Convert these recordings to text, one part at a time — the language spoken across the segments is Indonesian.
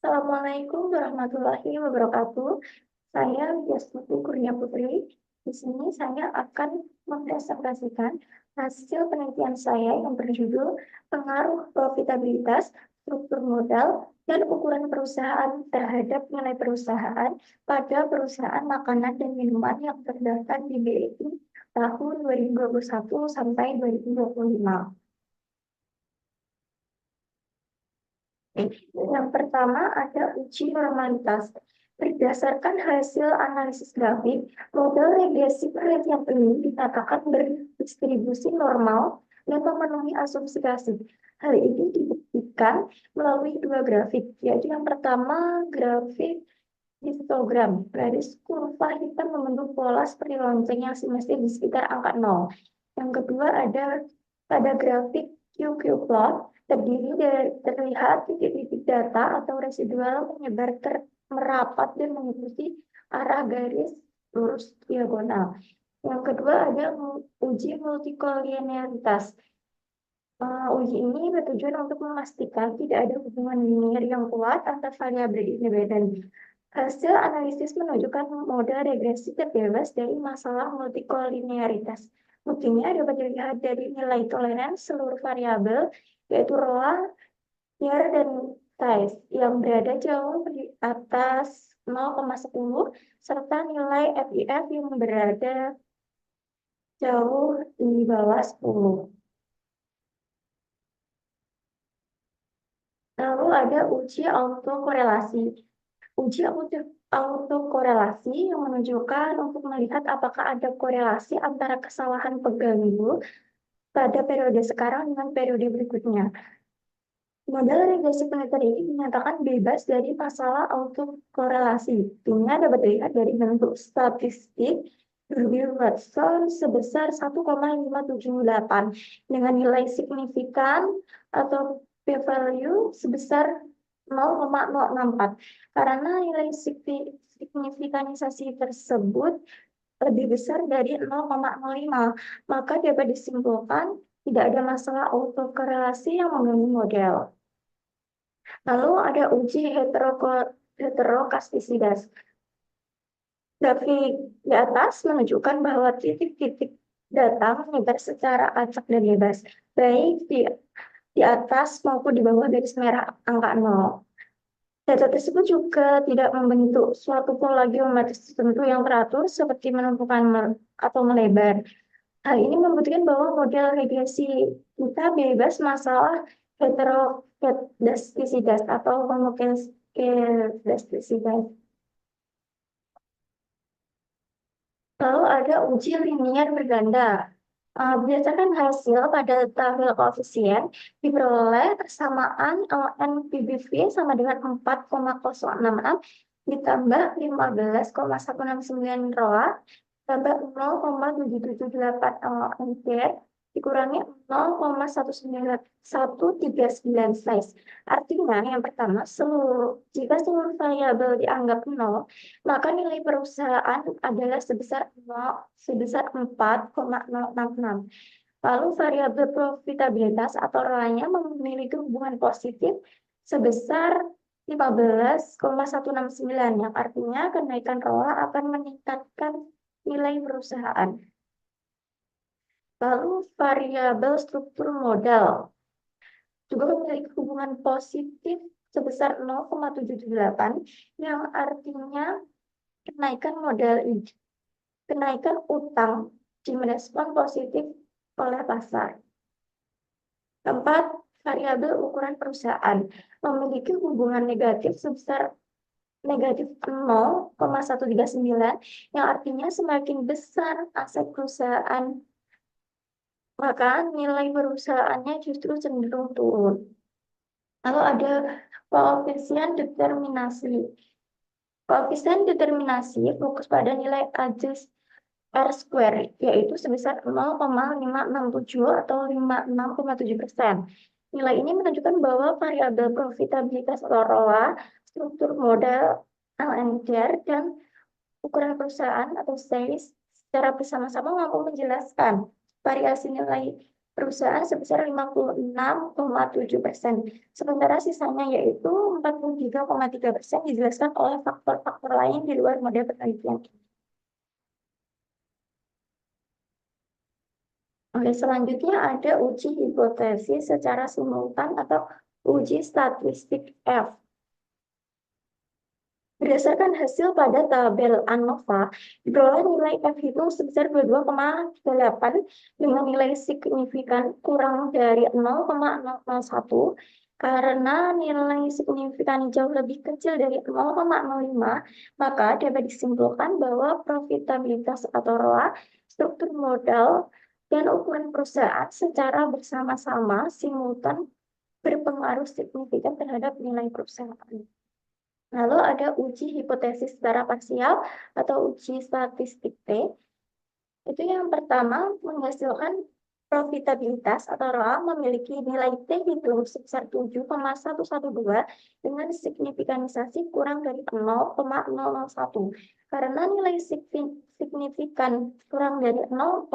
Assalamualaikum warahmatullahi wabarakatuh. Saya Yasmiti Kurnia Putri. Di sini saya akan mempresentasikan hasil penelitian saya yang berjudul Pengaruh Profitabilitas, Struktur Modal, dan Ukuran Perusahaan terhadap Nilai Perusahaan pada perusahaan makanan dan minuman yang terdaftar di BRI tahun 2021 sampai 2025. Yang pertama ada uji normalitas. Berdasarkan hasil analisis grafik, model regresi penelitian ini dikatakan berdistribusi normal dan memenuhi asumsi klasik. Hal ini dibuktikan melalui dua grafik, yaitu yang pertama grafik histogram. Garis kurva hitam membentuk pola seperti lonceng yang simetris di sekitar angka 0. Yang kedua ada pada grafik QQ plot terdiri dari terlihat titik-titik data atau residual menyebar merapat dan mengikuti arah garis lurus diagonal. Yang kedua ada uji multikolinearitas. Uji ini bertujuan untuk memastikan tidak ada hubungan linear yang kuat antar variabel independen. Hasil analisis menunjukkan model regresi terbebas dari masalah multikolinearitas. Buktinya dapat dilihat dari nilai toleransi seluruh variabel, yaitu ROA, year, dan size, yang berada jauh di atas 0,10, serta nilai FIF yang berada jauh di bawah 10. Lalu ada uji autokorelasi. Uji autokorelasi yang menunjukkan untuk melihat apakah ada korelasi antara kesalahan pengganggu pada periode sekarang dengan periode berikutnya. Model regresi penelitian ini dinyatakan bebas dari masalah autokorelasi. Buktinya dapat dilihat dari bentuk statistik Durbin-Watson sebesar 1,578 dengan nilai signifikan atau p-value sebesar 0,064. Karena nilai signifikanisasi tersebut lebih besar dari 0,05, maka dapat disimpulkan tidak ada masalah autokorelasi yang mengganggu model. Lalu ada uji heterokastisitas. Grafik di atas menunjukkan bahwa titik-titik data menyebar secara acak dan bebas, baik di atas maupun di bawah garis merah angka 0. Data tersebut juga tidak membentuk suatu pola geometris tertentu yang teratur seperti menumpukan atau melebar. Hal ini membuktikan bahwa model regresi kita bebas masalah heterodastisitas atau homokedastisitas. Lalu ada uji linier berganda. Berdasarkan hasil pada tabel koefisien, diperoleh persamaan ln PBV sama dengan 4,066 ditambah 15,169 ROA tambah 0,778 ampere dikurangi 0,19139 size. Artinya yang pertama, jika seluruh variabel dianggap 0, maka nilai perusahaan adalah sebesar 4,066. Lalu variabel profitabilitas atau ROA-nya memiliki hubungan positif sebesar 15,169, yang artinya kenaikan ROA akan meningkatkan nilai perusahaan. Lalu variabel struktur modal juga memiliki hubungan positif sebesar 0,778, yang artinya kenaikan utang direspon positif oleh pasar. Keempat, variabel ukuran perusahaan memiliki hubungan negatif sebesar negatif 0,139, yang artinya semakin besar aset perusahaan, maka nilai perusahaannya justru cenderung turun. Lalu ada koefisien determinasi. Koefisien determinasi fokus pada nilai adjust R square, yaitu sebesar 0,567 atau 56,7%. Nilai ini menunjukkan bahwa variabel profitabilitas atau ROA, struktur modal LNDR, dan ukuran perusahaan atau size secara bersama-sama mampu menjelaskan variasi nilai perusahaan sebesar 56,7%. Sementara sisanya yaitu 43,3% dijelaskan oleh faktor-faktor lain di luar model penelitian. Oke, selanjutnya ada uji hipotesis secara simultan atau uji statistik F. Berdasarkan hasil pada tabel ANOVA, diperoleh nilai F itu sebesar 22,8 dengan nilai signifikan kurang dari 0,001 karena nilai signifikan jauh lebih kecil dari 0,05, maka dapat disimpulkan bahwa profitabilitas atau ROA, struktur modal, dan ukuran perusahaan secara bersama-sama simultan berpengaruh signifikan terhadap nilai perusahaan. Lalu ada uji hipotesis secara parsial atau uji statistik T. Itu yang pertama menghasilkan profitabilitas atau ROA memiliki nilai T hitung sebesar 7,112 dengan signifikanisasi kurang dari 0,001. Karena nilai signifikan kurang dari 0,05,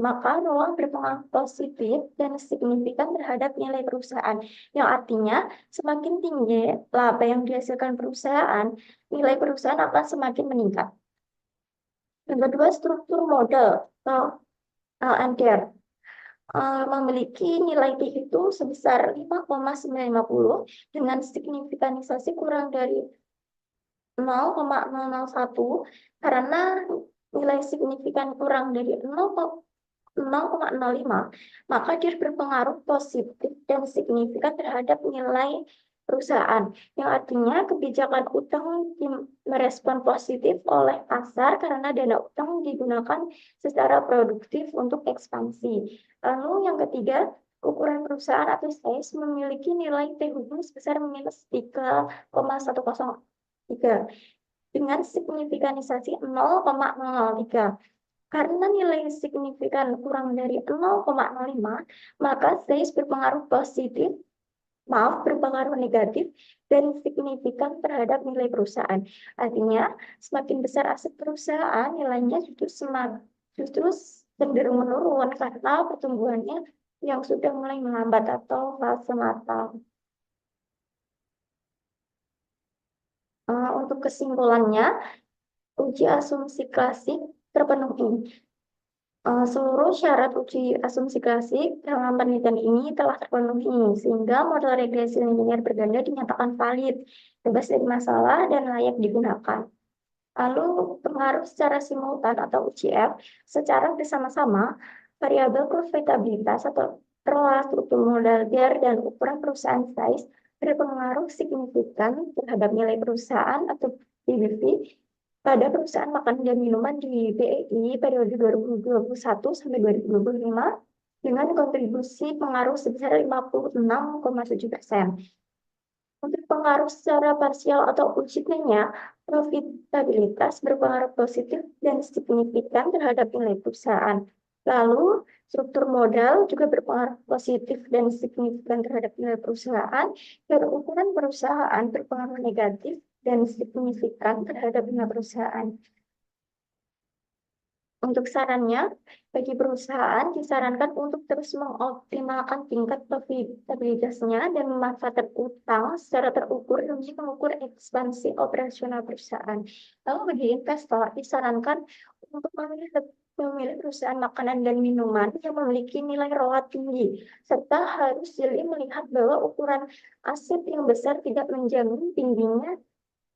maka ROA berpengaruh positif dan signifikan terhadap nilai perusahaan. Yang artinya semakin tinggi laba yang dihasilkan perusahaan, nilai perusahaan akan semakin meningkat. Yang kedua, struktur modal atau LNDR memiliki nilai T itu sebesar 5,950 dengan signifikanisasi kurang dari 0,001 karena nilai signifikan kurang dari 0,05, maka dia berpengaruh positif dan signifikan terhadap nilai perusahaan, yang artinya kebijakan utang merespon positif oleh pasar karena dana utang digunakan secara produktif untuk ekspansi. Lalu yang ketiga, ukuran perusahaan atau size memiliki nilai T hubung sebesar minus 3,103 dengan signifikanisasi 0,003. Karena nilai signifikan kurang dari 0,05, maka size berpengaruh positif, berpengaruh negatif, dan signifikan terhadap nilai perusahaan. Artinya, semakin besar aset perusahaan, nilainya justru cenderung menurun karena pertumbuhannya yang sudah mulai melambat atau fase matang. Untuk kesimpulannya, uji asumsi klasik terpenuhi. Seluruh syarat uji asumsi klasik dalam penelitian ini telah terpenuhi, sehingga model regresi linear berganda dinyatakan valid, bebas dari masalah, dan layak digunakan. Lalu, pengaruh secara simultan atau UCF secara bersama-sama, variabel profitabilitas atau ROA, struktur modal GER, dan ukuran perusahaan size berpengaruh signifikan terhadap nilai perusahaan atau PBV pada perusahaan makanan dan minuman di BEI periode 2021 sampai 2025 dengan kontribusi pengaruh sebesar 56,7%. Untuk pengaruh secara parsial atau uji T-nya, profitabilitas berpengaruh positif dan signifikan terhadap nilai perusahaan. Lalu, struktur modal juga berpengaruh positif dan signifikan terhadap nilai perusahaan, dan ukuran perusahaan berpengaruh negatif dan signifikan terhadap nilai perusahaan. Untuk sarannya, bagi perusahaan disarankan untuk terus mengoptimalkan tingkat profitabilitasnya dan memanfaatkan utang secara terukur demi mengukur ekspansi operasional perusahaan. Lalu bagi investor disarankan untuk memilih perusahaan makanan dan minuman yang memiliki nilai ROA tinggi, serta harus jeli melihat bahwa ukuran aset yang besar tidak menjamin tingginya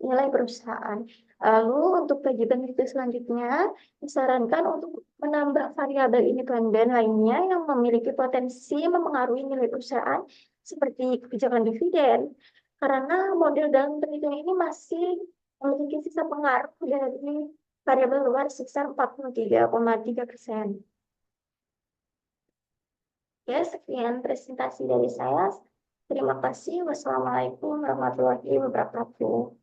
nilai perusahaan. Lalu untuk bagi peneliti selanjutnya, disarankan untuk menambah variabel independen lainnya yang memiliki potensi mempengaruhi nilai perusahaan seperti kebijakan dividen, karena model dalam penelitian ini masih memiliki sisa pengaruh dari variabel luar sebesar 43,3%. Ya, sekian presentasi dari saya. Terima kasih. Wassalamualaikum warahmatullahi wabarakatuh.